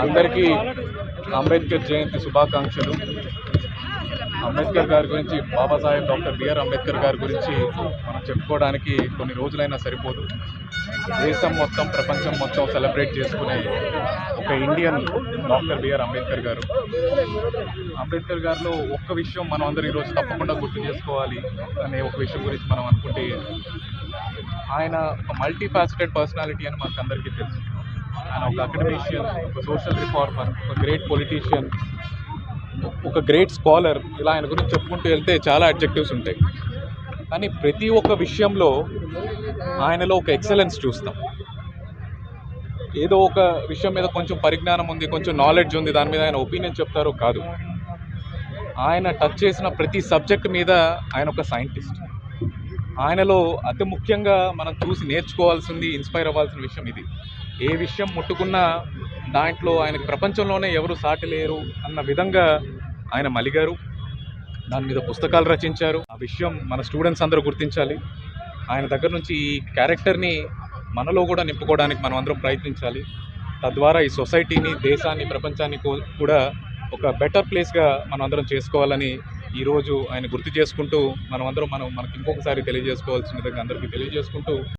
అందరికీ అంబేద్కర్ జయంతి శుభాకాంక్షలు. అంబేద్కర్ గారి గురించి, బాబాసాహెబ్ డాక్టర్ బిఆర్ అంబేద్కర్ గారి గురించి మనం చెప్పుకోవడానికి కొన్ని రోజులైనా సరిపోదు. దేశం మొత్తం, ప్రపంచం మొత్తం సెలబ్రేట్ చేసుకునే ఒక ఇండియన్ డాక్టర్ బిఆర్ అంబేద్కర్ గారు. అంబేద్కర్ గారిలో ఒక్క విషయం మనం అందరూ ఈరోజు తప్పకుండా గుర్తు చేసుకోవాలి అనే ఒక విషయం గురించి మనం అనుకుంటే, ఆయన ఒక మల్టీ ఫ్యాసెటెడ్ పర్సనాలిటీ అని మనకు అందరికీ తెలుసు. ఆయన ఒక అకాడమిషియన్, ఒక సోషల్ రిఫార్మర్, ఒక గ్రేట్ పొలిటీషియన్, ఒక గ్రేట్ స్కాలర్. ఇలా ఆయన గురించి చెప్పుకుంటూ వెళ్తే చాలా అడ్జెక్టివ్స్ ఉంటాయి. కానీ ప్రతి ఒక్క విషయంలో ఆయనలో ఒక ఎక్సలెన్స్ చూస్తాం. ఏదో ఒక విషయం మీద కొంచెం పరిజ్ఞానం ఉంది, కొంచెం నాలెడ్జ్ ఉంది, దాని మీద ఆయన ఒపీనియన్ చెప్తారో కాదు. ఆయన టచ్ చేసిన ప్రతి సబ్జెక్ట్ మీద ఆయన ఒక సైంటిస్ట్. ఆయనలో అతి ముఖ్యంగా మనం చూసి నేర్చుకోవాల్సింది, ఇన్స్పైర్ అవ్వాల్సిన విషయం ఇది. ఏ విషయం ముట్టుకున్నా దాంట్లో ఆయనకు ప్రపంచంలోనే ఎవరు సాటి లేరు అన్న విధంగా ఆయన మలిగారు. దాని మీద పుస్తకాలు రచించారు. ఆ విషయం మన స్టూడెంట్స్ అందరూ గుర్తించాలి. ఆయన దగ్గర నుంచి ఈ క్యారెక్టర్ని మనలో కూడా నింపుకోవడానికి మనం అందరం ప్రయత్నించాలి. తద్వారా ఈ సొసైటీని, దేశాన్ని, ప్రపంచాన్ని కూడా ఒక బెటర్ ప్లేస్గా మనం అందరం చేసుకోవాలని ఈరోజు ఆయన గుర్తు చేసుకుంటూ మనకి ఇంకొకసారి తెలియజేసుకోవాల్సిన విధంగా అందరికీ తెలియజేసుకుంటూ